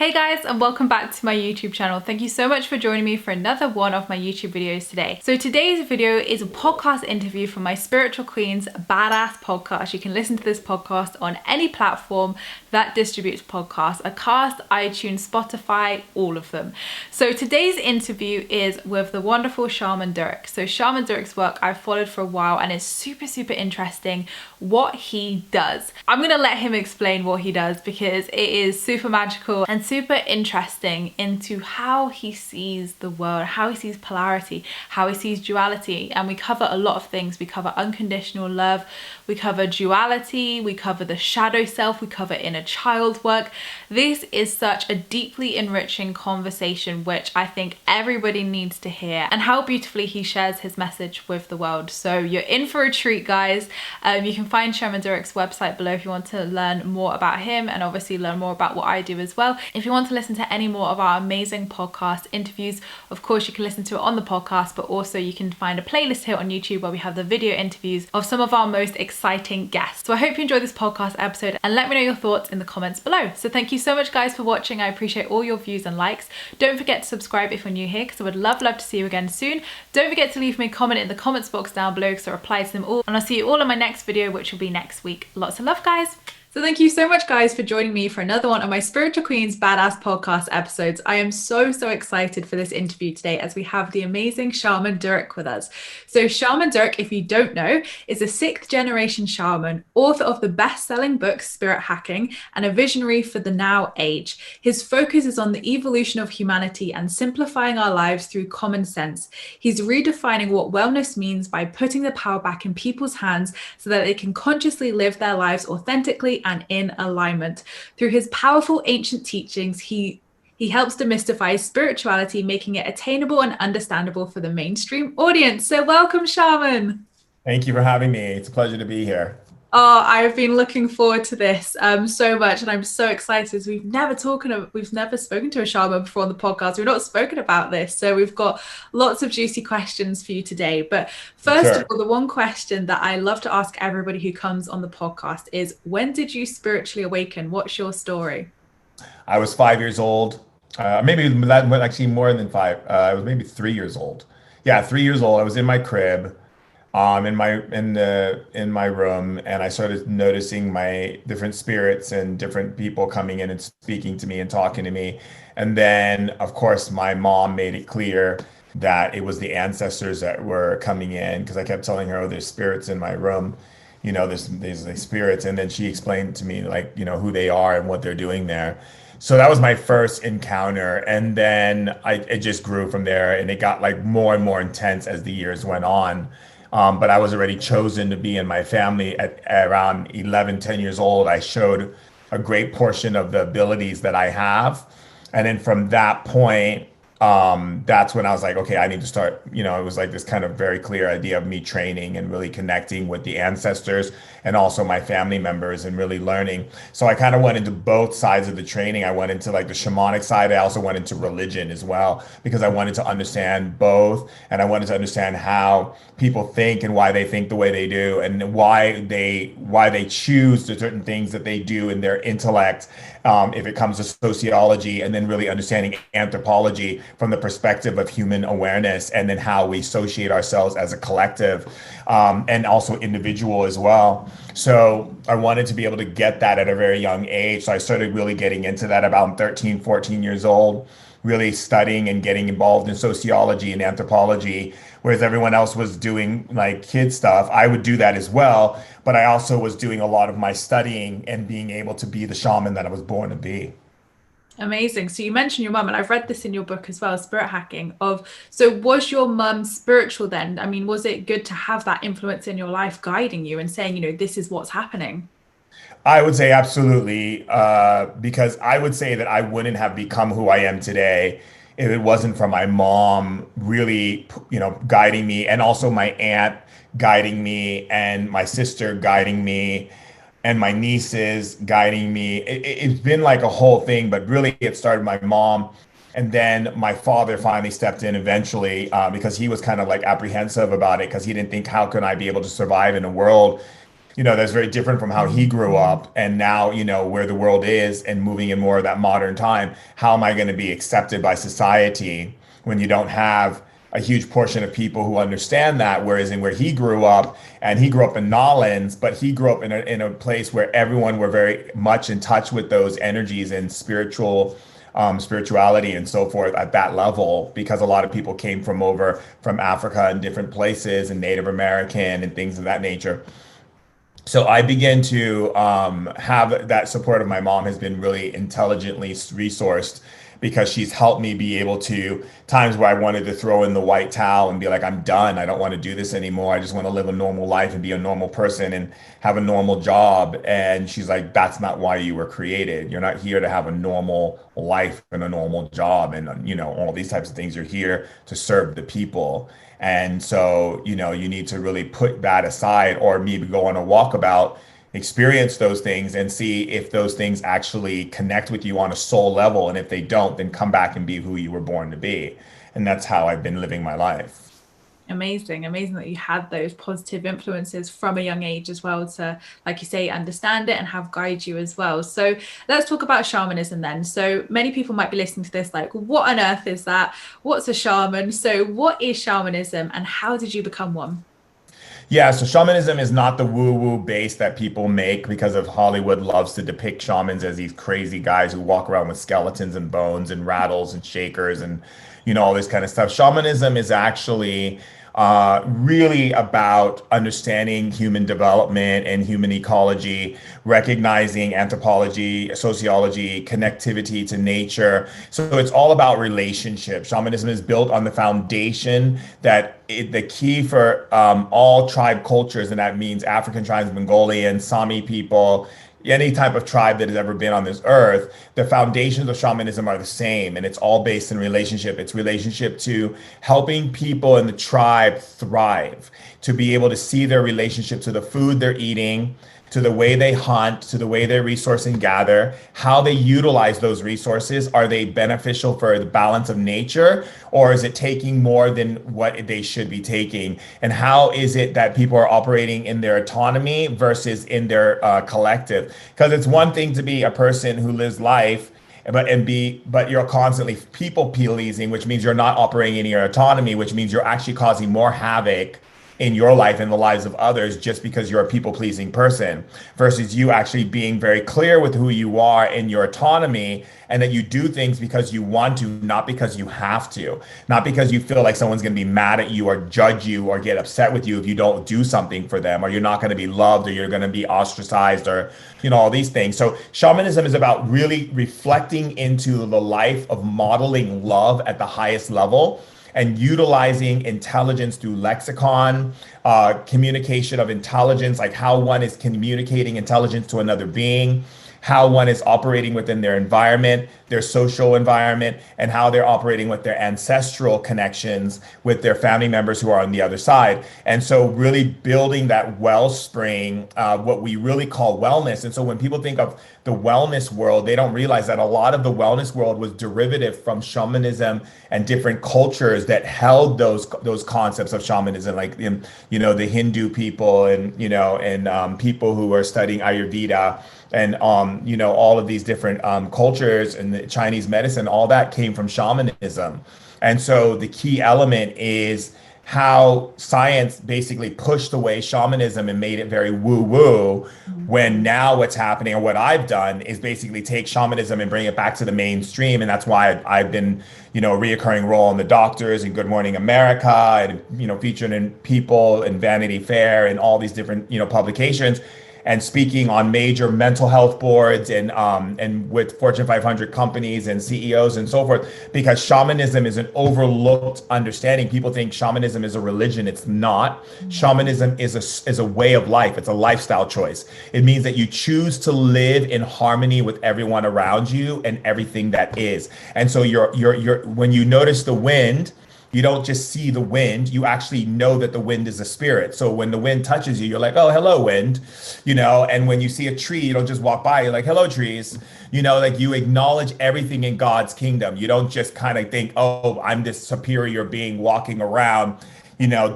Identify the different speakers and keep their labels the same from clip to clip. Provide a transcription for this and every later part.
Speaker 1: Hey guys, and welcome back to my YouTube channel. Thank you so much for joining me for another one of my YouTube videos today. So today's video is a podcast interview from my Spiritual Queen's Badass podcast. You can listen to this podcast on any platform that distributes podcasts, Acast, iTunes, Spotify, all of them. So today's interview is with the wonderful Shaman Durek. So Shaman Durek's work I've followed for a while and it's super interesting what he does. I'm gonna let him explain what he does because it is super magical and super interesting into how he sees the world, how he sees polarity, how he sees duality. And we cover a lot of things. We cover unconditional love, we cover duality, we cover the shadow self, we cover inner child work. This is such a deeply enriching conversation which I think everybody needs to hear, and how beautifully he shares his message with the world. So you're in for a treat, guys. You can find Shaman Durek's website below if you want to learn more about him and obviously learn more about what I do as well. If you want to listen to any more of our amazing podcast interviews, of course you can listen to it on the podcast, but also you can find a playlist here on YouTube where we have the video interviews of some of our most exciting guests. So I hope you enjoyed this podcast episode and let me know your thoughts in the comments below. So thank you so much guys for watching. I appreciate all your views and likes. Don't forget to subscribe if you're new here because I would love to see you again soon. Don't forget to leave me a comment in the comments box down below because I reply to them all, and I'll see you all in my next video, which will be next week. Lots of love, guys. So thank you so much guys for joining me for another one of my Spiritual Queen's Badass podcast episodes. I am so excited for this interview today as we have the amazing Shaman Durek with us. So Shaman Durek, if you don't know, is a 6th generation shaman, author of the best-selling book Spirit Hacking, and a visionary for the now age. His focus is on the evolution of humanity and simplifying our lives through common sense. He's redefining what wellness means by putting the power back in people's hands so that they can consciously live their lives authentically and in alignment. Through his powerful ancient teachings, he helps demystify spirituality, making it attainable and understandable for the mainstream audience. So welcome, Shaman.
Speaker 2: Thank you for having me. It's a pleasure to be here.
Speaker 1: Oh, I've been looking forward to this so much, and I'm so excited. We've never spoken to a shaman before on the podcast. We've not spoken about this, so we've got lots of juicy questions for you today. But first of all, the one question that I love to ask everybody who comes on the podcast is, when did you spiritually awaken? What's your story?
Speaker 2: I was 5 years old. Maybe actually more than 5. I was maybe 3 years old. Yeah, 3 years old. I was in my crib. In my room, and I started noticing my different spirits and different people coming in and speaking to me and talking to me. And then, of course, my mom made it clear that it was the ancestors that were coming in, because I kept telling her, "Oh, there's spirits in my room, there's like spirits." And then she explained to me who they are and what they're doing there. So that was my first encounter, and then it just grew from there, and it got like more and more intense as the years went on. But I was already chosen to be in my family at around 11, 10 years old. I showed a great portion of the abilities that I have. And then from that point, that's when I was like, okay, I need to start, it was like this kind of very clear idea of me training and really connecting with the ancestors and also my family members and really learning. So I kind of went into both sides of the training. I went into like the shamanic side. I also went into religion as well, because I wanted to understand both. And I wanted to understand how people think and why they think the way they do, and why they choose the certain things that they do in their intellect, if it comes to sociology, and then really understanding anthropology from the perspective of human awareness, and then how we associate ourselves as a collective, and also individual as well. So I wanted to be able to get that at a very young age. So I started really getting into that about 13, 14 years old, really studying and getting involved in sociology and anthropology, whereas everyone else was doing like kid stuff. I would do that as well, but I also was doing a lot of my studying and being able to be the shaman that I was born to be.
Speaker 1: Amazing. So you mentioned your mum, and I've read this in your book as well, Spirit Hacking. So was your mum spiritual then? I mean, was it good to have that influence in your life guiding you and saying, this is what's happening?
Speaker 2: I would say absolutely, because I would say that I wouldn't have become who I am today if it wasn't for my mom really, guiding me, and also my aunt guiding me, and my sister guiding me, and my nieces guiding me. It's been like a whole thing, but really it started with my mom. And then my father finally stepped in eventually, because he was kind of like apprehensive about it, because he didn't think, how can I be able to survive in a world that's very different from how he grew up. And now, where the world is and moving in more of that modern time, how am I going to be accepted by society when you don't have a huge portion of people who understand that? Whereas in where he grew up, and he grew up in Nolens, but he grew up in a place where everyone were very much in touch with those energies and spirituality and so forth at that level, because a lot of people came from Africa and different places and Native American and things of that nature. So I began to have that support of my mom has been really intelligently resourced, because she's helped me be able to times where I wanted to throw in the white towel and be like, I'm done. I don't want to do this anymore. I just want to live a normal life and be a normal person and have a normal job. And she's like, that's not why you were created. You're not here to have a normal life and a normal job and, all these types of things. You're here to serve the people. And so, you need to really put that aside, or maybe go on a walkabout, experience those things and see if those things actually connect with you on a soul level. And if they don't, then come back and be who you were born to be. And that's how I've been living my life.
Speaker 1: Amazing that you had those positive influences from a young age as well to, like you say, understand it and have guide you as well. So let's talk about shamanism then. So many people might be listening to this like, what on earth is that? What's a shaman? So what is shamanism and how did you become one?
Speaker 2: Yeah, so shamanism is not the woo-woo base that people make, because of Hollywood loves to depict shamans as these crazy guys who walk around with skeletons and bones and rattles and shakers and all this kind of stuff. Shamanism is actually really about understanding human development and human ecology, recognizing anthropology, sociology, connectivity to nature. So it's all about relationships. Shamanism is built on the foundation that the key for all tribe cultures, and that means African tribes, Mongolian, Sami people, any type of tribe that has ever been on this earth, the foundations of shamanism are the same, and it's all based in relationship. It's relationship to helping people in the tribe thrive, to be able to see their relationship to the food they're eating, to the way they hunt, to the way they resource and gather, how they utilize those resources. Are they beneficial for the balance of nature, or is it taking more than what they should be taking? And how is it that people are operating in their autonomy versus in their collective? Because it's one thing to be a person who lives life, but you're constantly people pleasing, which means you're not operating in your autonomy, which means you're actually causing more havoc in your life and the lives of others, just because you're a people pleasing person, versus you actually being very clear with who you are in your autonomy, and that you do things because you want to, not because you have to, not because you feel like someone's going to be mad at you or judge you or get upset with you if you don't do something for them, or you're not going to be loved, or you're going to be ostracized, or all these things. So shamanism is about really reflecting into the life of modeling love at the highest level, and utilizing intelligence through lexicon, communication of intelligence, like how one is communicating intelligence to another being, how one is operating within their environment, their social environment, and how they're operating with their ancestral connections with their family members who are on the other side. And so really building that wellspring, what we really call wellness. And so when people think of the wellness world, they don't realize that a lot of the wellness world was derivative from shamanism and different cultures that held those concepts of shamanism, like the Hindu people and people who are studying Ayurveda and all of these different cultures, and the Chinese medicine, all that came from shamanism. And so the key element is how science basically pushed away shamanism and made it very woo-woo, when now what's happening, or what I've done, is basically take shamanism and bring it back to the mainstream. And that's why I've been, a reoccurring role in The Doctors and Good Morning America, and, featured in People and Vanity Fair and all these different, publications, and speaking on major mental health boards and with Fortune 500 companies and CEOs and so forth, because shamanism is an overlooked understanding. People think shamanism is a religion. It's not. Shamanism is a way of life. It's a lifestyle choice. It means that you choose to live in harmony with everyone around you and everything that is. And so you're when you notice the wind, you don't just see the wind, you actually know that the wind is a spirit. So when the wind touches you, you're like, oh, hello, wind, and when you see a tree, you don't just walk by, you're like, hello, trees, like you acknowledge everything in God's kingdom. You don't just kind of think, oh, I'm this superior being walking around.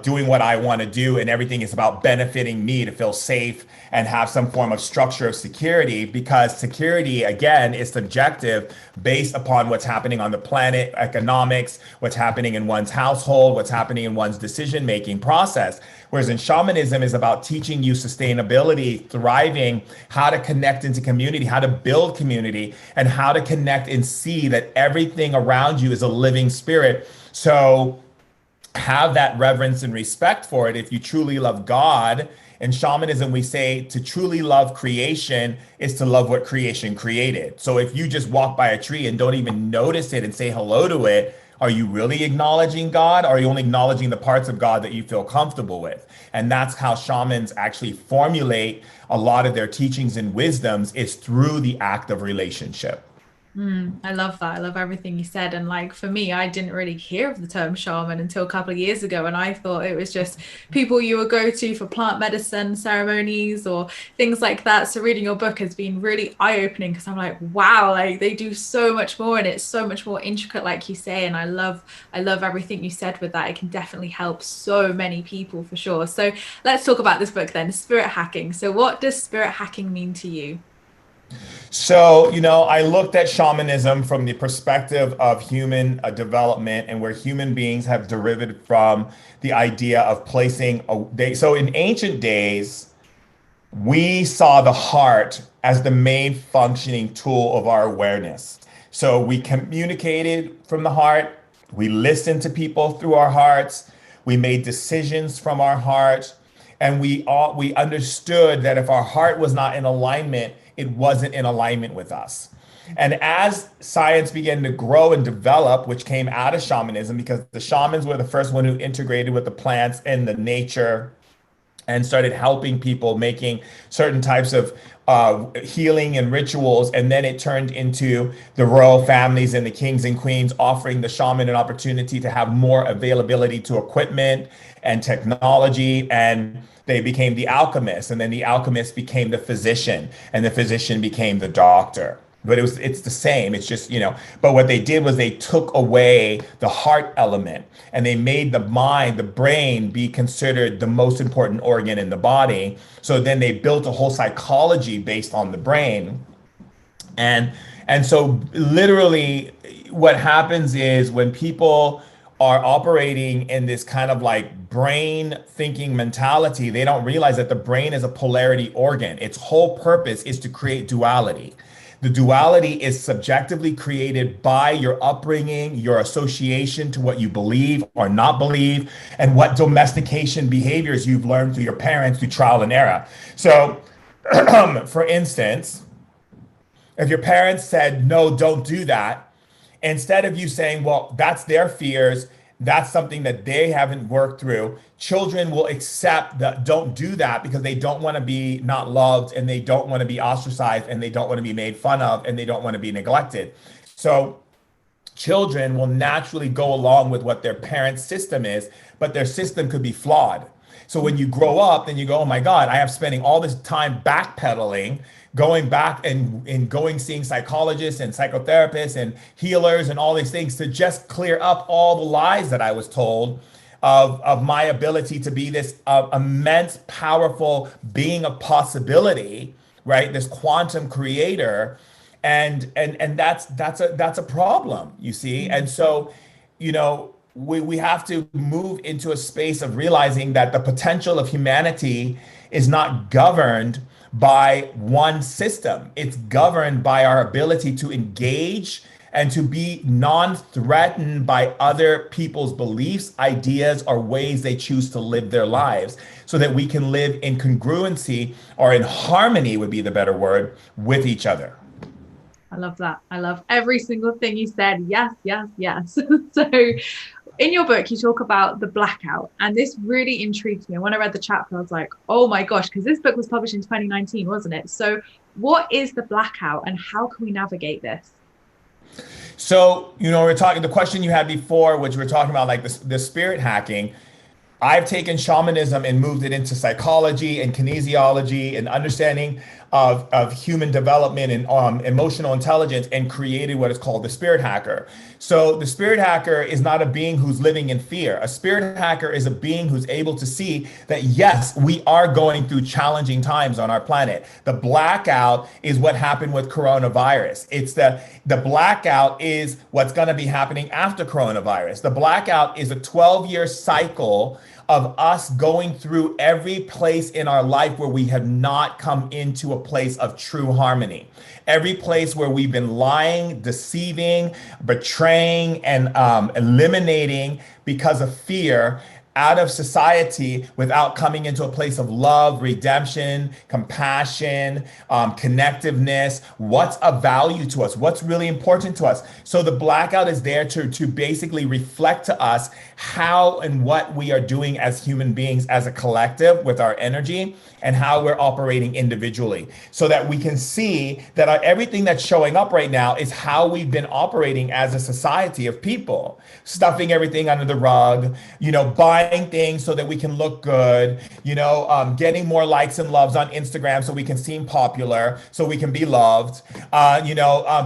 Speaker 2: doing what I want to do, and everything is about benefiting me to feel safe and have some form of structure of security, because security, again, is subjective based upon what's happening on the planet, economics, what's happening in one's household, what's happening in one's decision-making process. Whereas in shamanism is about teaching you sustainability, thriving, how to connect into community, how to build community, and how to connect and see that everything around you is a living spirit. So have that reverence and respect for it if you truly love God. In shamanism, we say to truly love creation is to love what creation created. So if you just walk by a tree and don't even notice it and say hello to it, are you really acknowledging God? Or are you only acknowledging the parts of God that you feel comfortable with? And that's how shamans actually formulate a lot of their teachings and wisdoms, is through the act of relationship.
Speaker 1: I love that. I love everything you said. And like for me, I didn't really hear of the term shaman until a couple of years ago. And I thought it was just people you would go to for plant medicine ceremonies or things like that. So reading your book has been really eye-opening, because I'm like, wow, like they do so much more and it's so much more intricate, like you say. And I love everything you said with that. It can definitely help so many people for sure. So let's talk about this book then, Spirit Hacking. So what does spirit hacking mean to you?
Speaker 2: So, I looked at shamanism from the perspective of human development, and where human beings have derived from the idea of so in ancient days, we saw the heart as the main functioning tool of our awareness. So we communicated from the heart, we listened to people through our hearts, we made decisions from our heart, and we understood that if our heart was not in alignment, it wasn't in alignment with us. And as science began to grow and develop, which came out of shamanism, because the shamans were the first one who integrated with the plants and the nature and started helping people, making certain types of healing and rituals. And then it turned into the royal families and the kings and queens offering the shaman an opportunity to have more availability to equipment and technology. And they became the alchemists, and then the alchemist became the physician, and the physician became the doctor. But it's the same. It's just, but what they did was they took away the heart element, and they made the mind, the brain, be considered the most important organ in the body. So then they built a whole psychology based on the brain. And so literally what happens is when people are operating in this kind of like brain thinking mentality, they don't realize that the brain is a polarity organ. Its whole purpose is to create duality. The duality is subjectively created by your upbringing, your association to what you believe or not believe, and what domestication behaviors you've learned through your parents through trial and error. So, for instance, if your parents said, no, don't do that, instead of you saying, well, that's their fears, that's something that they haven't worked through, children will accept that don't do that because they don't want to be not loved, and they don't want to be ostracized, and they don't want to be made fun of, and they don't want to be neglected. So children will naturally go along with what their parents' system is, but their system could be flawed. So when you grow up, then you go, oh my God, I have spending all this time backpedaling, going back and going seeing psychologists and psychotherapists and healers and all these things to just clear up all the lies that I was told of my ability to be this immense, powerful being of possibility, right? This quantum creator. And that's a problem, you see. And so, we have to move into a space of realizing that the potential of humanity is not governed by one system. It's governed by our ability to engage and to be non-threatened by other people's beliefs, ideas, or ways they choose to live their lives, so that we can live in congruency, or in harmony would be the better word, with each other.
Speaker 1: I love that. I love every single thing you said. Yes, yes, yes. So in your book, you talk about the blackout, and this really intrigued me. And when I read the chapter, I was like, oh my gosh, because this book was published in 2019, wasn't it? So what is the blackout and how can we navigate this?
Speaker 2: So, we're talking, the question you had before, which we're talking about, like the spirit hacking. I've taken shamanism and moved it into psychology and kinesiology and understanding of human development and emotional intelligence and created what is called the spirit hacker. So the spirit hacker is not a being who's living in fear. A spirit hacker is a being who's able to see that, yes, we are going through challenging times on our planet. The blackout is what happened with coronavirus. It's the blackout is what's going to be happening after coronavirus. The blackout is a 12-year cycle of us going through every place in our life where we have not come into a place of true harmony. Every place where we've been lying, deceiving, betraying, and eliminating because of fear out of society without coming into a place of love, redemption, compassion, connectiveness. What's of value to us? What's really important to us? So the blackout is there to basically reflect to us how and what we are doing as human beings, as a collective with our energy, and how we're operating individually, so that we can see that everything that's showing up right now is how we've been operating as a society of people, stuffing everything under the rug, buying things so that we can look good, getting more likes and loves on Instagram so we can seem popular, so we can be loved,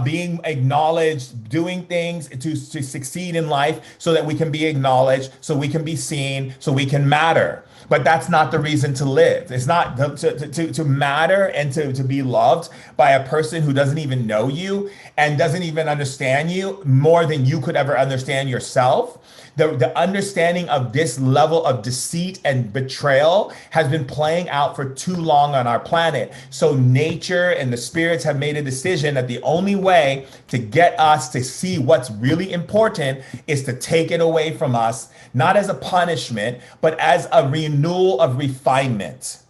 Speaker 2: being acknowledged, doing things to succeed in life so that we can be acknowledged, so we can be seen, so we can matter. But that's not the reason to live. It's not to matter and to be loved by a person who doesn't even know you and doesn't even understand you more than you could ever understand yourself. The understanding of this level of deceit and betrayal has been playing out for too long on our planet. So nature and the spirits have made a decision that the only way to get us to see what's really important is to take it away from us, not as a punishment, but as a renewal of refinement.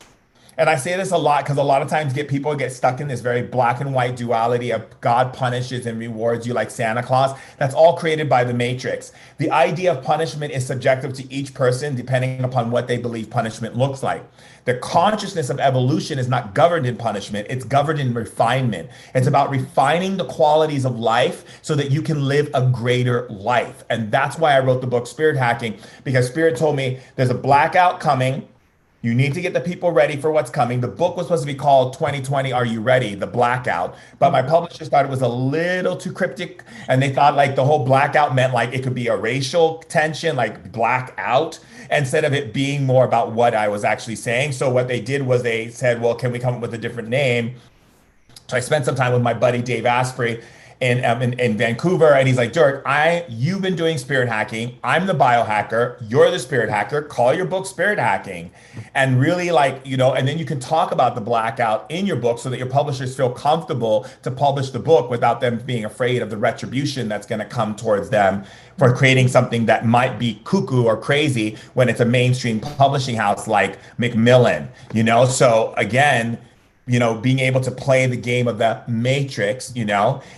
Speaker 2: And I say this a lot because a lot of times people get stuck in this very black and white duality of God punishes and rewards you like Santa Claus. That's all created by the Matrix. The idea of punishment is subjective to each person depending upon what they believe punishment looks like. The consciousness of evolution is not governed in punishment. It's governed in refinement. It's about refining the qualities of life so that you can live a greater life. And that's why I wrote the book Spirit Hacking, because Spirit told me there's a blackout coming. You need to get the people ready for what's coming. The book was supposed to be called 2020, Are You Ready? The Blackout. But my publishers thought it was a little too cryptic. And they thought like the whole blackout meant like it could be a racial tension, like blackout, instead of it being more about what I was actually saying. So what they did was they said, well, can we come up with a different name? So I spent some time with my buddy, Dave Asprey, in Vancouver, and he's like, Durek, you've been doing spirit hacking. I'm the biohacker. You're the spirit hacker. Call your book Spirit Hacking, and really and then you can talk about the blackout in your book so that your publishers feel comfortable to publish the book without them being afraid of the retribution that's going to come towards them for creating something that might be cuckoo or crazy when it's a mainstream publishing house like Macmillan. So again, being able to play the game of the Matrix,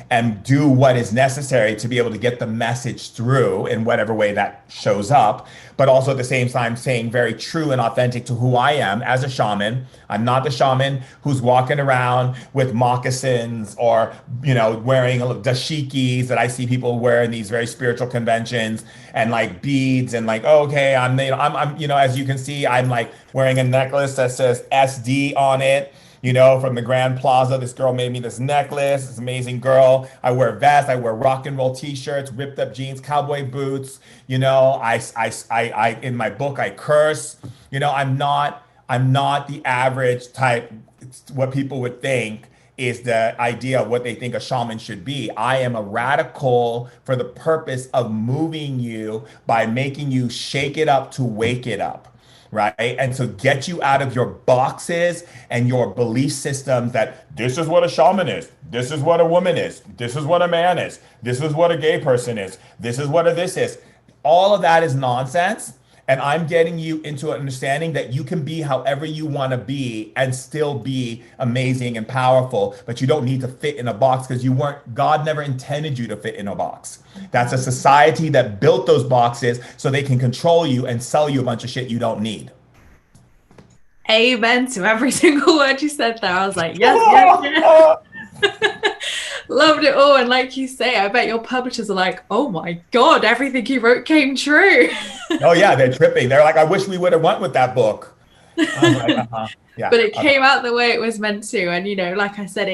Speaker 2: and do what is necessary to be able to get the message through in whatever way that shows up, but also at the same time saying very true and authentic to who I am as a shaman. I'm not the shaman who's walking around with moccasins or, wearing dashikis that I see people wear in these very spiritual conventions, and like beads and like, okay, I'm as you can see, I'm like wearing a necklace that says SD on it. From the Grand Plaza, this girl made me this necklace, this amazing girl. I wear vests, I wear rock and roll t-shirts, ripped up jeans, cowboy boots. I in my book, I curse. I'm not the average type, what people would think is the idea of what they think a shaman should be. I am a radical for the purpose of moving you by making you shake it up to wake it up. Right? And so get you out of your boxes and your belief systems that this is what a shaman is. This is what a woman is. This is what a man is. This is what a gay person is. This is what a this is. All of that is nonsense. And I'm getting you into an understanding that you can be however you want to be and still be amazing and powerful, but you don't need to fit in a box because God never intended you to fit in a box. That's a society that built those boxes so they can control you and sell you a bunch of shit you don't need.
Speaker 1: Amen to every single word you said there. I was like, yes. Loved it all. And like you say, I bet your publishers are like, oh my God, everything you wrote came true.
Speaker 2: Oh yeah, they're tripping. They're like, I wish we would have went with that book. I was like, yeah,
Speaker 1: But it
Speaker 2: okay.
Speaker 1: came out the way it was meant to. And, you know, like I said,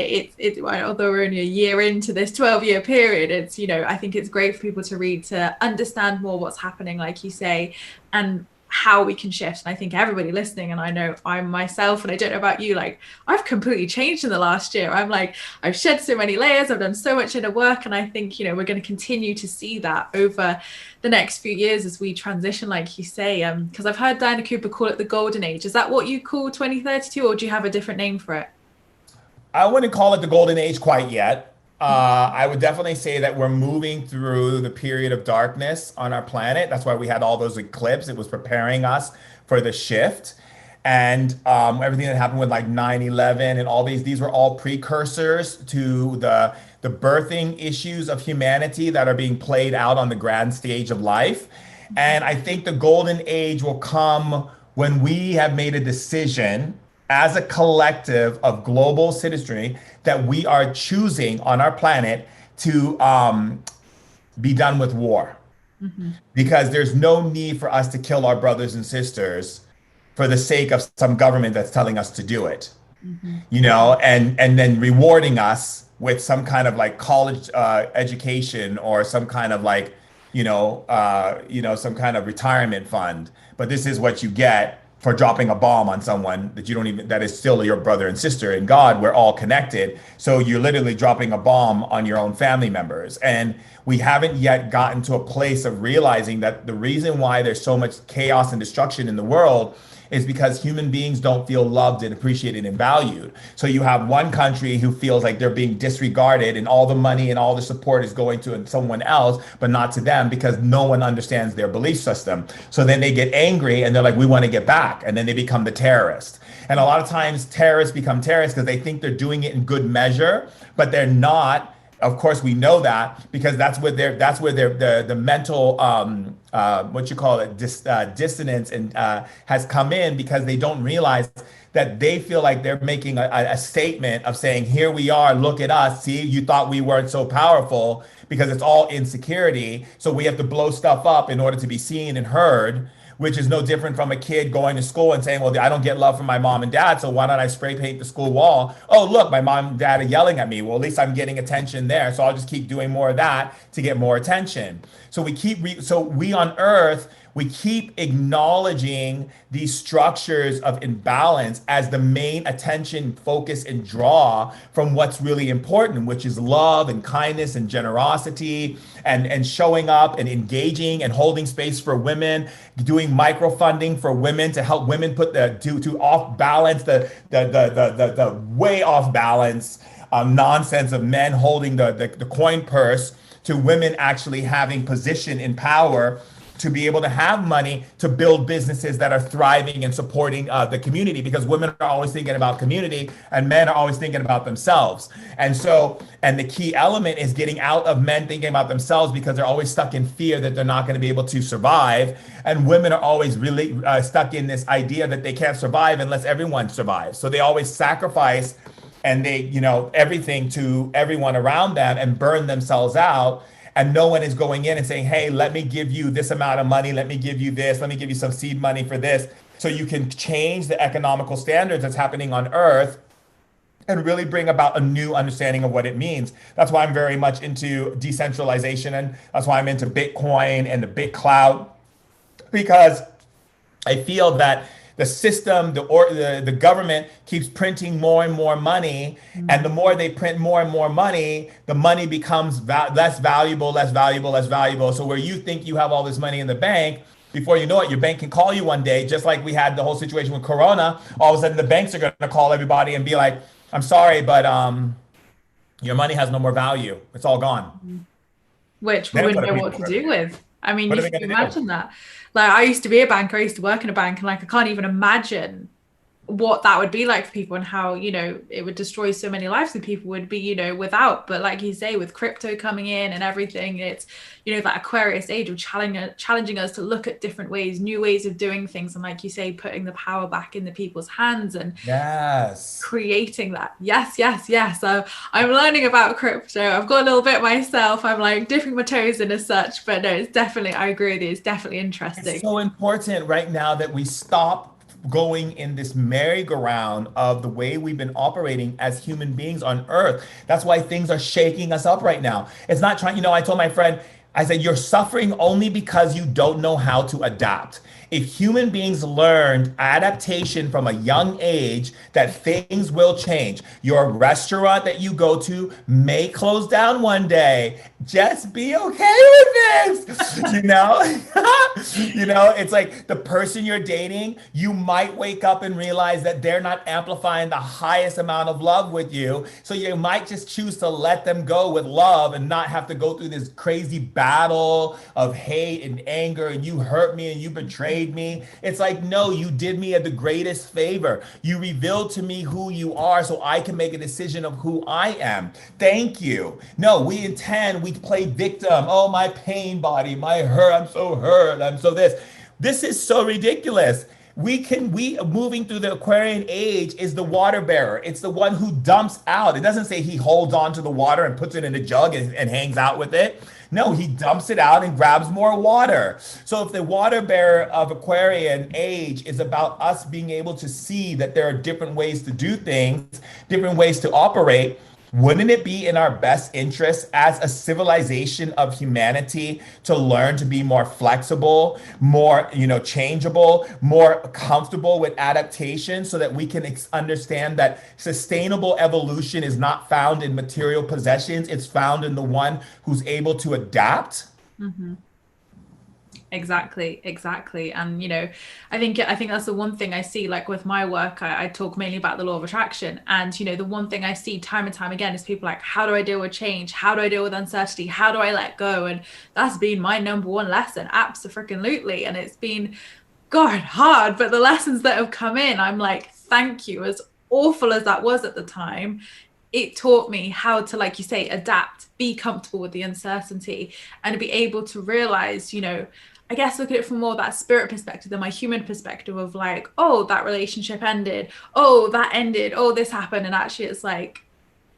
Speaker 1: although we're only a year into this 12-year period, it's, you know, I think it's great for people to read, to understand more what's happening, like you say, and how we can shift. And I think everybody listening, and I know I'm myself, and I don't know about you, like I've completely changed in the last year. I'm like, I've shed so many layers, I've done so much inner work. And I think, you know, we're going to continue to see that over the next few years as we transition, like you say. Because I've heard Diana Cooper call it the golden age. Is that what you call 2032, or do you have a different name for it?
Speaker 2: I wouldn't call it the golden age quite yet. I would definitely say that we're moving through the period of darkness on our planet. That's why we had all those eclipses. It was preparing us for the shift. And everything that happened with like 9/11 and all these were all precursors to the birthing issues of humanity that are being played out on the grand stage of life. And I think the golden age will come when we have made a decision as a collective of global citizenry that we are choosing on our planet to be done with war.
Speaker 1: Mm-hmm.
Speaker 2: Because there's no need for us to kill our brothers and sisters for the sake of some government that's telling us to do it,
Speaker 1: Mm-hmm.
Speaker 2: you know, and then rewarding us with some kind of like college education or some kind of like, some kind of retirement fund. But this is what you get for dropping a bomb on someone that you don't even, that is still your brother and sister in God. We're all connected. So you're literally dropping a bomb on your own family members. And we haven't yet gotten to a place of realizing that the reason why there's so much chaos and destruction in the world is because human beings don't feel loved and appreciated and valued. So you have one country who feels like they're being disregarded and all the money and all the support is going to someone else, but not to them because no one understands their belief system. So then they get angry and they're like, we want to get back. And then they become the terrorist. And a lot of times terrorists become terrorists because they think they're doing it in good measure, but they're not. Of course, we know that because that's where the mental what you call it dissonance and has come in because they don't realize that they feel like they're making a statement of saying, here we are, look at us, see, you thought we weren't so powerful because it's all insecurity. So we have to blow stuff up in order to be seen and heard, which is no different from a kid going to school and saying, well, I don't get love from my mom and dad, so why don't I spray paint the school wall? Oh, look, my mom and dad are yelling at me. Well, at least I'm getting attention there, so I'll just keep doing more of that to get more attention. So we on Earth, we keep acknowledging these structures of imbalance as the main attention, focus, and draw from what's really important, which is love and kindness and generosity and showing up and engaging and holding space for women, doing microfunding for women to help women put to off balance the way off balance nonsense of men holding the coin purse to women actually having position in power to be able to have money to build businesses that are thriving and supporting the community because women are always thinking about community and men are always thinking about themselves. And the key element is getting out of men thinking about themselves because they're always stuck in fear that they're not going to be able to survive. And women are always really stuck in this idea that they can't survive unless everyone survives. So they always sacrifice and they, everything to everyone around them and burn themselves out. And no one is going in and saying, hey, let me give you this amount of money. Let me give you this. Let me give you some seed money for this. So you can change the economical standards that's happening on Earth and really bring about a new understanding of what it means. That's why I'm very much into decentralization. And that's why I'm into Bitcoin and the BitCloud, because I feel that the system, the government keeps printing more and more money, and the more they print more and more money, the money becomes less valuable, less valuable, less valuable. So where you think you have all this money in the bank, before you know it, your bank can call you one day, just like we had the whole situation with Corona. All of a sudden, the banks are going to call everybody and be like, "I'm sorry, but your money has no more value. It's all gone."
Speaker 1: Which we
Speaker 2: Then
Speaker 1: wouldn't
Speaker 2: what are
Speaker 1: know what
Speaker 2: people
Speaker 1: to
Speaker 2: going to
Speaker 1: do with. I mean,
Speaker 2: What
Speaker 1: you
Speaker 2: are they
Speaker 1: can
Speaker 2: going to do?
Speaker 1: imagine that. Like, I used to be a banker, I used to work in a bank, and like, I can't even imagine what that would be like for people and how, it would destroy so many lives and people would be, without. But like you say, with crypto coming in and everything, it's, that Aquarius age of challenging us to look at different ways, new ways of doing things. And like you say, putting the power back in the people's hands and
Speaker 2: Yes.
Speaker 1: creating that. Yes, yes, yes. So I'm learning about crypto. I've got a little bit myself. I'm like dipping my toes in as such, but no, it's definitely, I agree with you. It's definitely
Speaker 2: It's
Speaker 1: interesting.
Speaker 2: so important right now that we stop going in this merry-go-round of the way we've been operating as human beings on earth. That's why things are shaking us up right now. It's not trying, I told my friend, I said, you're suffering only because you don't know how to adapt. If human beings learned adaptation from a young age, that things will change. Your restaurant that you go to may close down one day. Just be okay with this. It's like the person you're dating, you might wake up and realize that they're not amplifying the highest amount of love with you. So you might just choose to let them go with love and not have to go through this crazy battle of hate and anger, and you hurt me and you betrayed me. It's like, no, you did me the greatest favor. You revealed to me who you are so I can make a decision of who I am. Thank you. No, we play victim. Oh, my pain body, my hurt, I'm so hurt, I'm so this. This is so ridiculous. Moving through the Aquarian age is the water bearer. It's the one who dumps out. It doesn't say he holds on to the water and puts it in a jug and hangs out with it. No, he dumps it out and grabs more water. So if the water bearer of Aquarian age is about us being able to see that there are different ways to do things, different ways to operate, wouldn't it be in our best interest as a civilization of humanity to learn to be more flexible, more, changeable, more comfortable with adaptation so that we can understand that sustainable evolution is not found in material possessions. It's found in the one who's able to adapt?
Speaker 1: Mm-hmm. Exactly. And I think that's the one thing I see, like with my work, I talk mainly about the law of attraction. And the one thing I see time and time again is people like, how do I deal with change? How do I deal with uncertainty? How do I let go? And that's been my number one lesson. Absolutely. And it's been, God, hard, but the lessons that have come in, I'm like, thank you. As awful as that was at the time, it taught me how to, like you say, adapt, be comfortable with the uncertainty, and to be able to realize, I guess look at it from more that spirit perspective than my human perspective of like, oh, that relationship ended. Oh, that ended. Oh, this happened. And actually it's like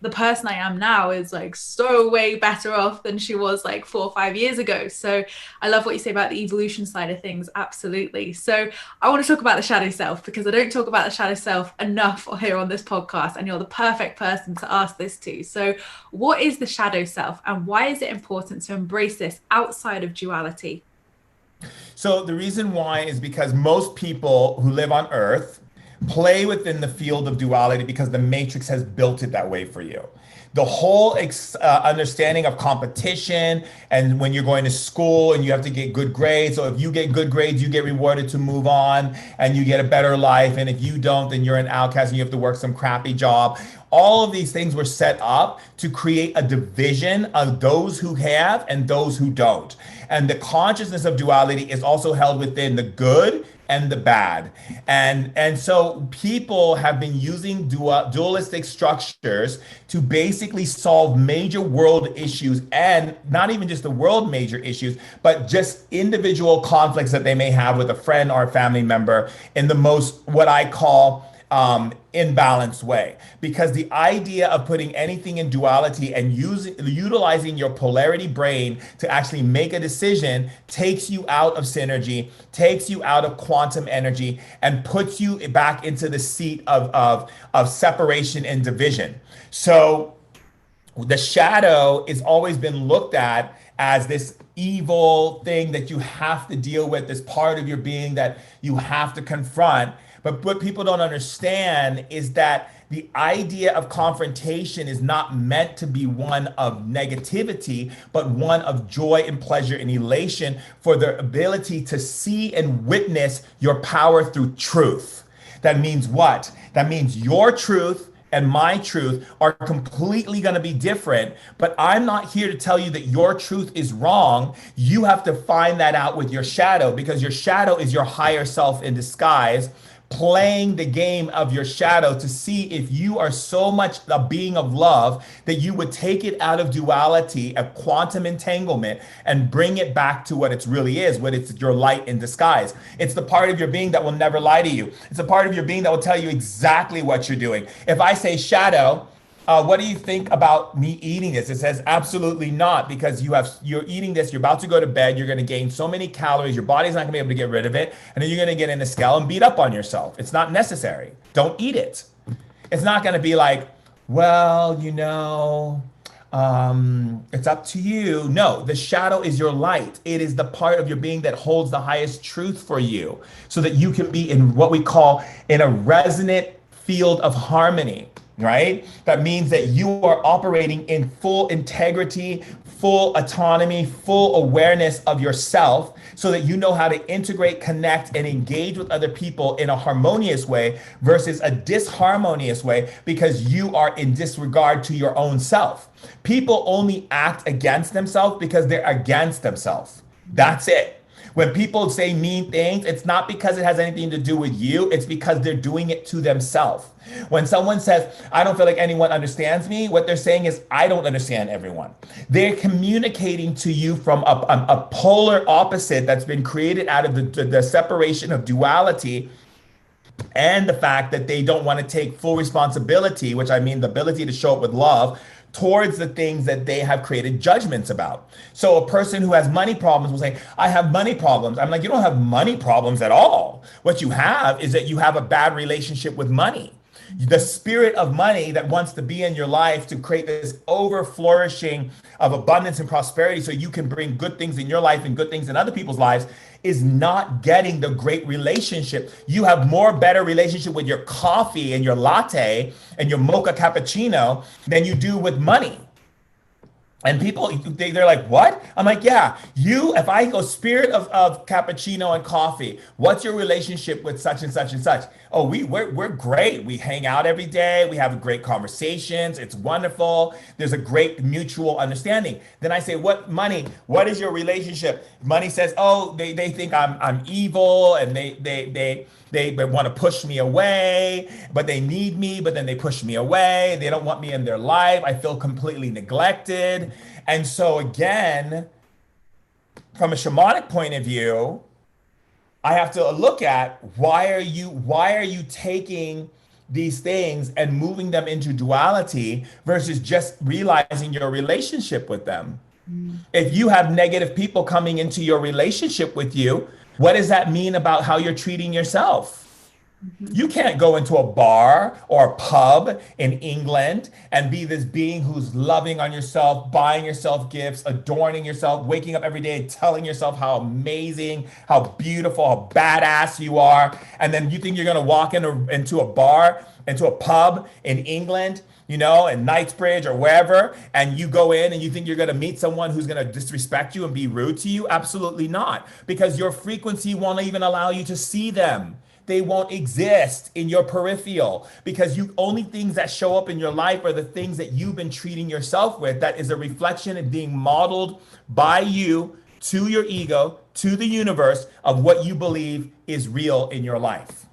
Speaker 1: the person I am now is like so way better off than she was like 4 or 5 years ago. So I love what you say about the evolution side of things. Absolutely. So I want to talk about the shadow self because I don't talk about the shadow self enough here on this podcast, and you're the perfect person to ask this to. So what is the shadow self and why is it important to embrace this outside of duality?
Speaker 2: So the reason why is because most people who live on Earth play within the field of duality because the matrix has built it that way for you. The whole understanding of competition, and when you're going to school and you have to get good grades. So if you get good grades, you get rewarded to move on and you get a better life. And if you don't, then you're an outcast and you have to work some crappy job. All of these things were set up to create a division of those who have and those who don't. And the consciousness of duality is also held within the good and the bad. And so people have been using dualistic structures to basically solve major world issues, and not even just the world major issues, but just individual conflicts that they may have with a friend or a family member in the most, what I call, imbalanced way. Because the idea of putting anything in duality and utilizing your polarity brain to actually make a decision takes you out of synergy, takes you out of quantum energy, and puts you back into the seat of separation and division. So the shadow has always been looked at as this evil thing that you have to deal with, this part of your being that you have to confront. But what people don't understand is that the idea of confrontation is not meant to be one of negativity, but one of joy and pleasure and elation for the ability to see and witness your power through truth. That means what? That means your truth and my truth are completely going to be different, but I'm not here to tell you that your truth is wrong. You have to find that out with your shadow, because your shadow is your higher self in disguise, playing the game of your shadow to see if you are so much a being of love that you would take it out of duality, of quantum entanglement, and bring it back to what it really is, what it's your light in disguise. It's the part of your being that will never lie to you. It's a part of your being that will tell you exactly what you're doing. If I say shadow, what do you think about me eating this? It says, absolutely not, because you're eating this, you're about to go to bed, you're going to gain so many calories, your body's not going to be able to get rid of it, and then you're going to get in a scale and beat up on yourself. It's not necessary. Don't eat it. It's not going to be like, well, it's up to you. No, the shadow is your light. It is the part of your being that holds the highest truth for you, so that you can be in what we call in a resonant field of harmony, right? That means that you are operating in full integrity, full autonomy, full awareness of yourself, so that you know how to integrate, connect, and engage with other people in a harmonious way versus a disharmonious way, because you are in disregard to your own self. People only act against themselves because they're against themselves. That's it. When people say mean things, it's not because it has anything to do with you. It's because they're doing it to themselves. When someone says, I don't feel like anyone understands me, what they're saying is, I don't understand everyone. They're communicating to you from a polar opposite that's been created out of the separation of duality, and the fact that they don't want to take full responsibility, which I mean the ability to show up with love towards the things that they have created judgments about. So a person who has money problems will say, I have money problems. I'm like, you don't have money problems at all. What you have is that you have a bad relationship with money. The spirit of money that wants to be in your life to create this over flourishing of abundance and prosperity, so you can bring good things in your life and good things in other people's lives, is not getting the great relationship. You have more better relationship with your coffee and your latte and your mocha cappuccino than you do with money. And people, they're like, what? I'm like, yeah, if I go spirit of cappuccino and coffee, what's your relationship with such and such and such? Oh, we're great. We hang out every day. We have great conversations. It's wonderful. There's a great mutual understanding. Then I say, what is your relationship? Money says, oh, they think I'm evil, and they want to push me away, but they need me, but then they push me away. They don't want me in their life. I feel completely neglected. And so again, from a shamanic point of view, I have to look at why are you taking these things and moving them into duality versus just realizing your relationship with them. If you have negative people coming into your relationship with you, what does that mean about how you're treating yourself? You can't go into a bar or a pub in England and be this being who's loving on yourself, buying yourself gifts, adorning yourself, waking up every day, telling yourself how amazing, how beautiful, how badass you are. And then you think you're going to walk into a bar, into a pub in England, in Knightsbridge or wherever, and you go in and you think you're going to meet someone who's going to disrespect you and be rude to you? Absolutely not, because your frequency won't even allow you to see them. They won't exist in your peripheral, because only things that show up in your life are the things that you've been treating yourself with. That is a reflection of being modeled by you to your ego, to the universe, of what you believe is real in your life.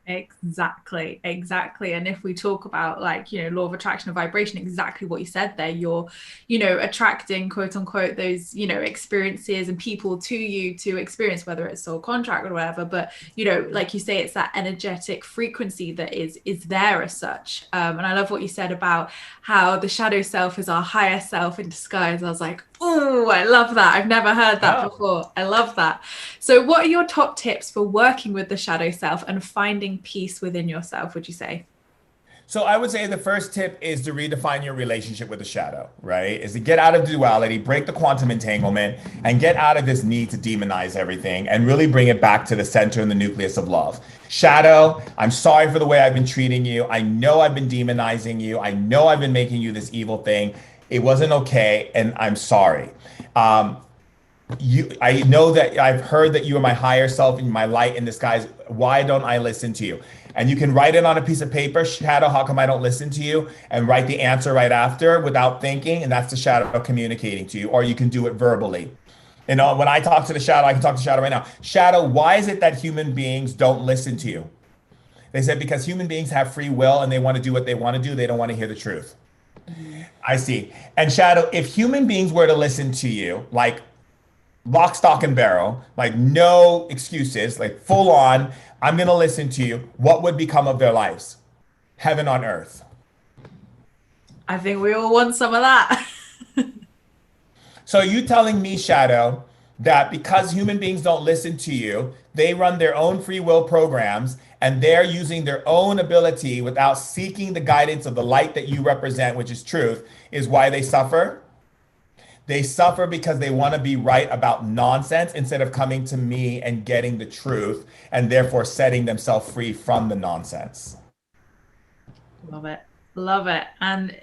Speaker 1: Exactly. And if we talk about law of attraction and vibration, exactly what you said there, you're attracting, quote unquote, those experiences and people to you to experience, whether it's soul contract or whatever. But like you say, it's that energetic frequency that is there as such. And I love what you said about how the shadow self is our higher self in disguise. I was like, oh, I love that. I've never heard that before. I love that. So what are your top tips for working with the shadow self and finding peace within yourself, would you say?
Speaker 2: So I would say the first tip is to redefine your relationship with the shadow, right? Is to get out of duality, break the quantum entanglement, and get out of this need to demonize everything and really bring it back to the center and the nucleus of love. Shadow, I'm sorry for the way I've been treating you. I know I've been demonizing you. I know I've been making you this evil thing. It wasn't okay, and I'm sorry. I know that I've heard that you are my higher self and my light in disguise. Why don't I listen to you? And you can write it on a piece of paper, shadow, how come I don't listen to you? And write the answer right after without thinking. And that's the shadow communicating to you. Or you can do it verbally. When I talk to the shadow, I can talk to shadow right now. Shadow, why is it that human beings don't listen to you? They said, because human beings have free will and they want to do what they want to do. They don't want to hear the truth. I see. And shadow, if human beings were to listen to you, like lock, stock, and barrel, like no excuses, like full on, I'm going to listen to you, what would become of their lives? Heaven on earth.
Speaker 1: I think we all want some of that.
Speaker 2: So are you telling me, Shadow, that because human beings don't listen to you, they run their own free will programs and they're using their own ability without seeking the guidance of the light that you represent, which is truth, is why they suffer? They suffer because they want to be right about nonsense instead of coming to me and getting the truth and therefore setting themselves free from the nonsense.
Speaker 1: Love it. Love it. And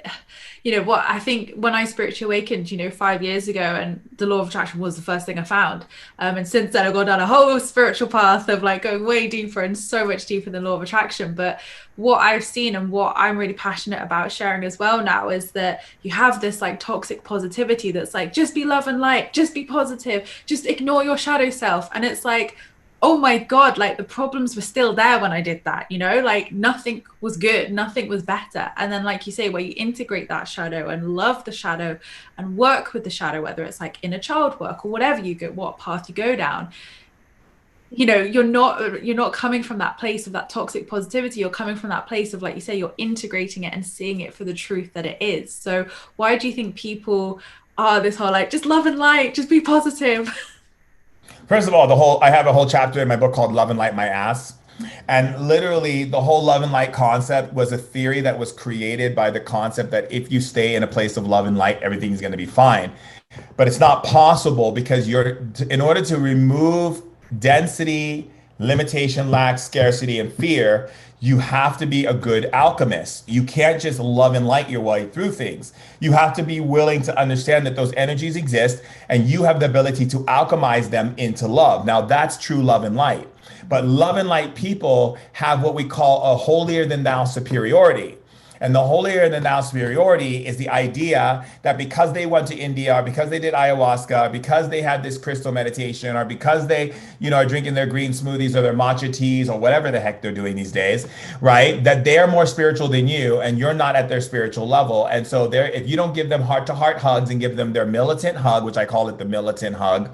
Speaker 1: you know what, I think when I spiritually awakened, 5 years ago, and the law of attraction was the first thing I found. And since then I've gone down a whole spiritual path of like going way deeper and so much deeper than law of attraction. But what I've seen and what I'm really passionate about sharing as well now is that you have this like toxic positivity that's like, just be love and light, just be positive, just ignore your shadow self. And it's like, oh my God, like the problems were still there when I did that, like nothing was good, nothing was better. And then, like you say, where you integrate that shadow and love the shadow and work with the shadow, whether it's like inner child work or whatever you go, what path you go down, you're not coming from that place of that toxic positivity. You're coming from that place of, like you say, you're integrating it and seeing it for the truth that it is. So why do you think people are this whole like, just love and light, just be positive?
Speaker 2: First of all, I have a whole chapter in my book called Love and Light My Ass. And literally the whole love and light concept was a theory that was created by the concept that if you stay in a place of love and light, everything's going to be fine. But it's not possible because in order to remove density, limitation, lack, scarcity, and fear, you have to be a good alchemist. You can't just love and light your way through things. You have to be willing to understand that those energies exist and you have the ability to alchemize them into love. Now, that's true love and light. But love and light people have what we call a holier than thou superiority. And the holier than thou superiority is the idea that because they went to India, or because they did ayahuasca, because they had this crystal meditation, or because they, are drinking their green smoothies or their matcha teas or whatever the heck they're doing these days, right? That they're more spiritual than you and you're not at their spiritual level. And so if you don't give them heart to heart hugs and give them their militant hug, which I call it the militant hug,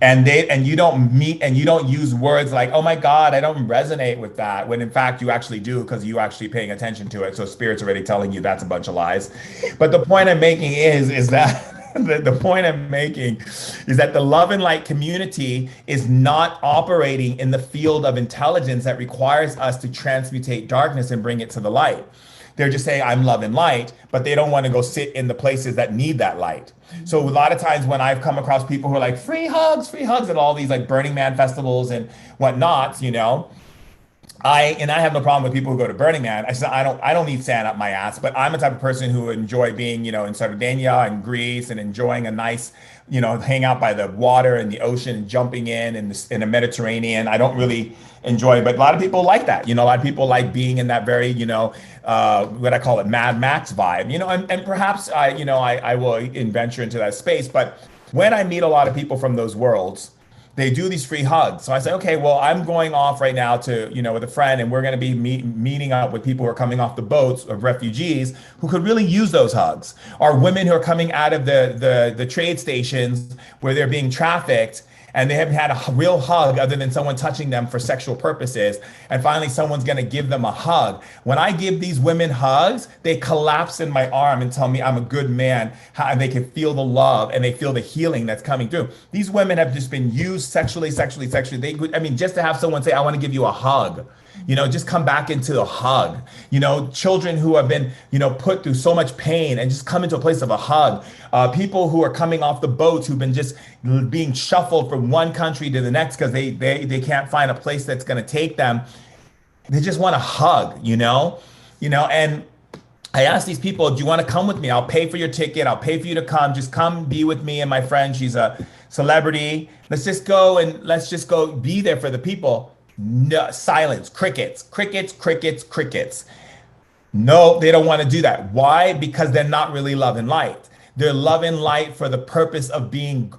Speaker 2: and you don't meet and you don't use words like, oh my God, I don't resonate with that, when in fact you actually do, because you actually paying attention to it. So spirit's already telling you that's a bunch of lies. But the point I'm making is that the point I'm making is that the love and light community is not operating in the field of intelligence that requires us to transmutate darkness and bring it to the light. They're just saying, I'm love and light, but they don't want to go sit in the places that need that light. So a lot of times when I've come across people who are like, free hugs at all these like Burning Man festivals and whatnot, I have no problem with people who go to Burning Man. I said, I don't need sand up my ass, but I'm the type of person who enjoy being, in Sardinia and Greece and enjoying a nice, hang out by the water and the ocean and jumping in the Mediterranean. I don't really enjoy it, but a lot of people like that. A lot of people like being in that very, what I call it, Mad Max vibe, and perhaps I will venture into that space. But when I meet a lot of people from those worlds, they do these free hugs. So I say, okay, well, I'm going off right now to, with a friend, and we're going to be meeting up with people who are coming off the boats of refugees who could really use those hugs, or women who are coming out of the trade stations where they're being trafficked and they haven't had a real hug other than someone touching them for sexual purposes. And finally, someone's going to give them a hug. When I give these women hugs, they collapse in my arm and tell me I'm a good man. And they can feel the love and they feel the healing that's coming through. These women have just been used sexually. Just to have someone say, I want to give you a hug. Just come back into a hug. Children who have been, put through so much pain and just come into a place of a hug. People who are coming off the boats who've been just being shuffled from one country to the next because they can't find a place that's going to take them. They just want a hug, and I asked these people, do you want to come with me? I'll pay for your ticket. I'll pay for you to come. Just come be with me and my friend. She's a celebrity. Let's just go be there for the people. No, silence, crickets. No, they don't want to do that. Why? Because they're not really love and light. They're love and light for the purpose of being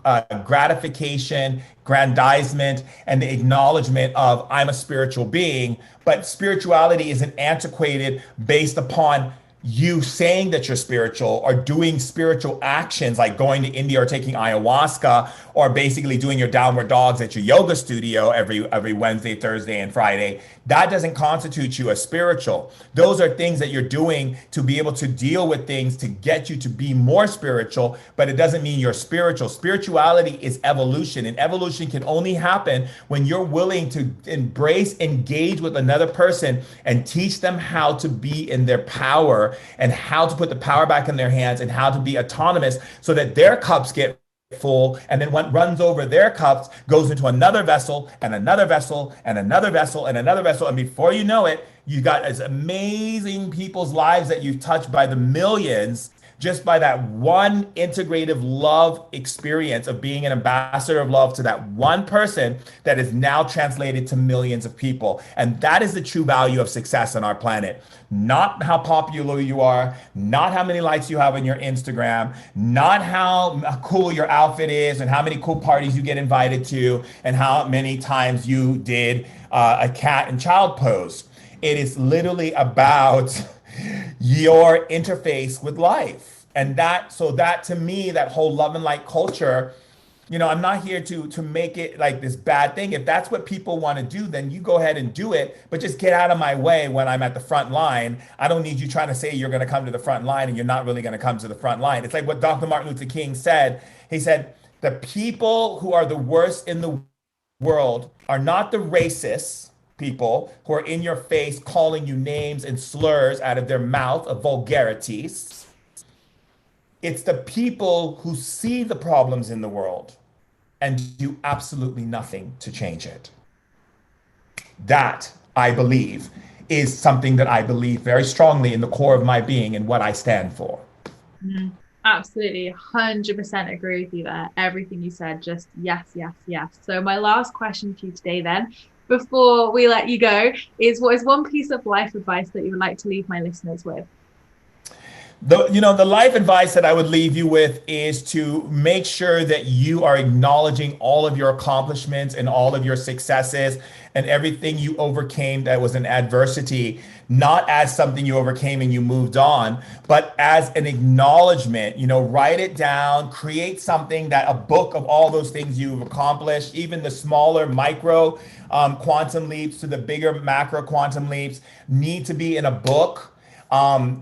Speaker 2: gratification, grandizement, and the acknowledgement of I'm a spiritual being. But spirituality isn't antiquated based upon you saying that you're spiritual or doing spiritual actions like going to India or taking ayahuasca or basically doing your downward dogs at your yoga studio every Wednesday, Thursday, and Friday, that doesn't constitute you as spiritual. Those are things that you're doing to be able to deal with things to get you to be more spiritual, but it doesn't mean you're spiritual. Spirituality is evolution, and evolution can only happen when you're willing to embrace, engage with another person and teach them how to be in their power and how to put the power back in their hands and how to be autonomous so that their cups get full, and then what runs over their cups goes into another vessel and another vessel and another vessel and another vessel, and before you know it, you got as amazing people's lives that you've touched by the millions just by that one integrative love experience of being an ambassador of love to that one person that is now translated to millions of people. And that is the true value of success on our planet. Not how popular you are, not how many likes you have on your Instagram, not how cool your outfit is and how many cool parties you get invited to and how many times you did a cat and child pose. It is literally about your interface with life. And that to me, that whole love and light culture, I'm not here to make it like this bad thing. If that's what people want to do, then you go ahead and do it, but just get out of my way when I'm at the front line. I don't need you trying to say you're going to come to the front line and you're not really going to come to the front line. It's like what Dr. Martin Luther King said. He said, the people who are the worst in the world are not the racists, people who are in your face calling you names and slurs out of their mouth of vulgarities. It's the people who see the problems in the world and do absolutely nothing to change it. That, I believe, is something that I believe very strongly in the core of my being and what I stand for.
Speaker 1: Mm-hmm. Absolutely, 100% agree with you there. Everything you said, just yes, yes, yes. So my last question to you today then, before we let you go, is what is one piece of life advice that you would like to leave my listeners with?
Speaker 2: The life advice that I would leave you with is to make sure that you are acknowledging all of your accomplishments and all of your successes and everything you overcame that was an adversity, not as something you overcame and you moved on, but as an acknowledgement. Write it down, create something, that a book of all those things you've accomplished, even the smaller micro quantum leaps to the bigger macro quantum leaps need to be in a book.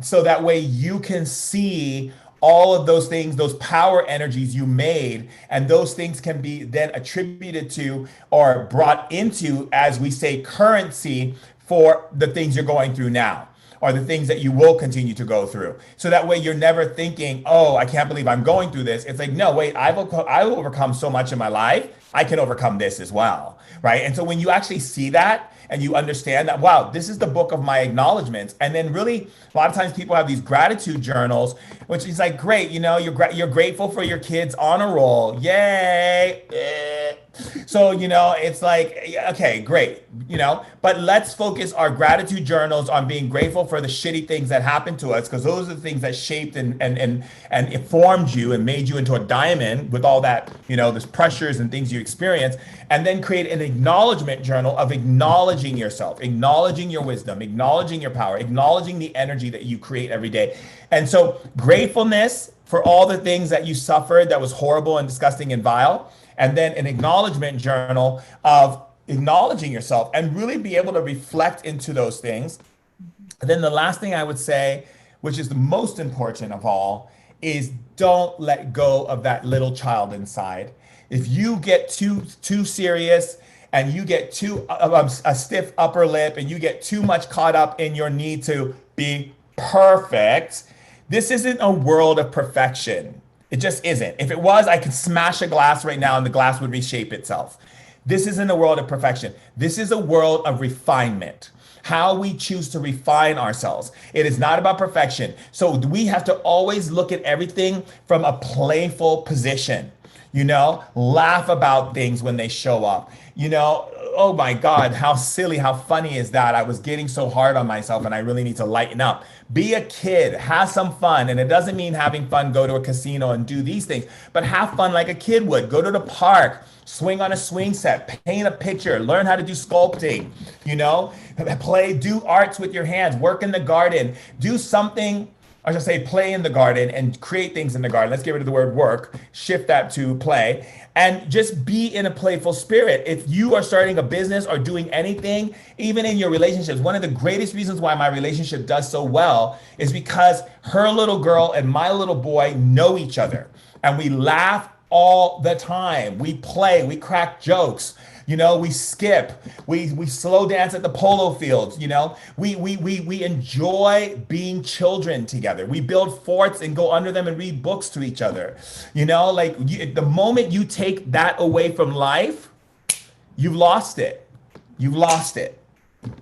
Speaker 2: So that way you can see all of those things, those power energies you made, and those things can be then attributed to or brought into, as we say, currency for the things you're going through now, or the things that you will continue to go through. So that way you're never thinking, oh, I can't believe I'm going through this. It's like, no, wait, I've overcome so much in my life. I can overcome this as well, right? And so when you actually see that, and you understand that, wow, this is the book of my acknowledgments. And then really, a lot of times people have these gratitude journals, which is like, great, you're grateful for your kids' honor roll. Yay. So, it's like, okay, great, but let's focus our gratitude journals on being grateful for the shitty things that happened to us, because those are the things that shaped and informed you and made you into a diamond with all that, there's pressures and things you experience. And then create an acknowledgement journal of acknowledging yourself, acknowledging your wisdom, acknowledging your power, acknowledging the energy that you create every day. And so gratefulness for all the things that you suffered that was horrible and disgusting and vile. And then an acknowledgement journal of acknowledging yourself and really be able to reflect into those things. And then the last thing I would say, which is the most important of all, is don't let go of that little child inside. If you get too serious and you get a stiff upper lip and you get too much caught up in your need to be perfect, this isn't a world of perfection. It just isn't. If it was, I could smash a glass right now and the glass would reshape itself. This isn't a world of perfection. This is a world of refinement. How we choose to refine ourselves. It is not about perfection. So we have to always look at everything from a playful position. laugh about things when they show up. Oh my God, how silly, how funny is that? I was getting so hard on myself and I really need to lighten up. Be a kid, have some fun. And it doesn't mean having fun, go to a casino and do these things, but have fun like a kid would. Go to the park, swing on a swing set, paint a picture, learn how to do sculpting, do arts with your hands, work in the garden, do something. I should say play in the garden and create things in the garden. Let's get rid of the word work, shift that to play, and just be in a playful spirit. If you are starting a business or doing anything, even in your relationships, one of the greatest reasons why my relationship does so well is because her little girl and my little boy know each other, and we laugh all the time. We play, we crack jokes. We skip, we slow dance at the polo fields. We enjoy being children together. We build forts and go under them and read books to each other. The moment you take that away from life, you've lost it. You've lost it.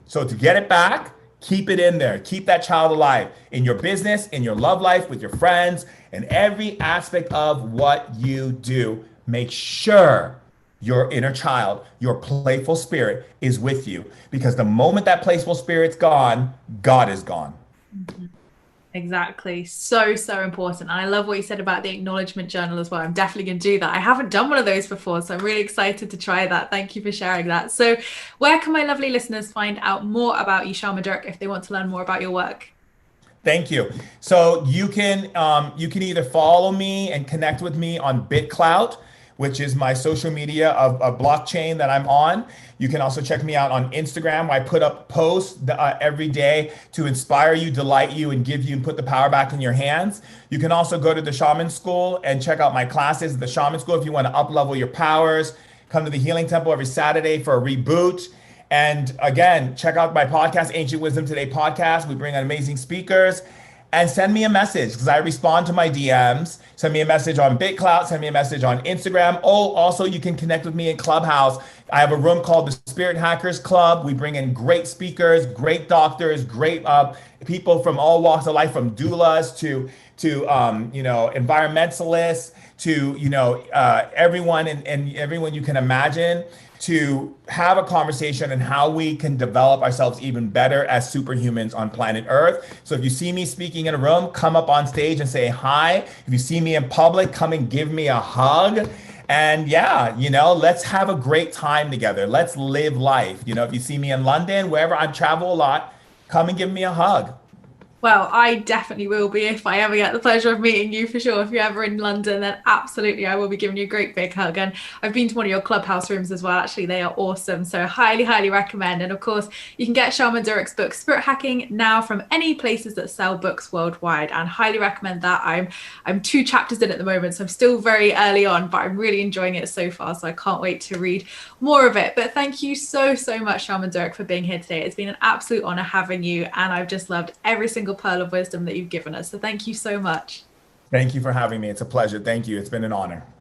Speaker 2: So to get it back, keep it in there. Keep that child alive in your business, in your love life, with your friends, and every aspect of what you do. Make sure your inner child, your playful spirit is with you, because the moment that playful spirit's gone, God is gone.
Speaker 1: Exactly. So, so important. And I love what you said about the acknowledgement journal as well. I'm definitely going to do that. I haven't done one of those before, so I'm really excited to try that. Thank you for sharing that. So where can my lovely listeners find out more about you, Shaman Durek, if they want to learn more about your work?
Speaker 2: Thank you. So you can either follow me and connect with me on BitClout, which is my social media of blockchain that I'm on. You can also check me out on Instagram, where I put up posts every day to inspire you, delight you, and give you and put the power back in your hands. You can also go to the Shaman School and check out my classes at the Shaman School if you want to up-level your powers. Come to the Healing Temple every Saturday for a reboot. And again, check out my podcast, Ancient Wisdom Today podcast. We bring on amazing speakers. And send me a message, because I respond to my DMs. Send me a message on BitClout. Send me a message on Instagram. Oh, also, you can connect with me in Clubhouse. I have a room called the Spirit Hackers Club. We bring in great speakers, great doctors, great people from all walks of life, from doulas to environmentalists, to everyone and everyone you can imagine, to have a conversation on how we can develop ourselves even better as superhumans on planet Earth. So if you see me speaking in a room, come up on stage and say hi. If you see me in public, come and give me a hug. And let's have a great time together. Let's live life. If you see me in London, wherever I travel a lot, come and give me a hug.
Speaker 1: Well, I definitely will be if I ever get the pleasure of meeting you, for sure. If you're ever in London, then absolutely I will be giving you a great big hug. And I've been to one of your Clubhouse rooms as well. Actually, they are awesome. So highly, highly recommend. And of course, you can get Shaman Durek's book, Spirit Hacking, now from any places that sell books worldwide. And highly recommend that. I'm 2 chapters in at the moment, so I'm still very early on, but I'm really enjoying it so far. So I can't wait to read more of it. But thank you so, so much, Shaman Durek, for being here today. It's been an absolute honor having you. And I've just loved every single pearl of wisdom that you've given us. So thank you so much.
Speaker 2: Thank you for having me. It's a pleasure. Thank you. It's been an honor.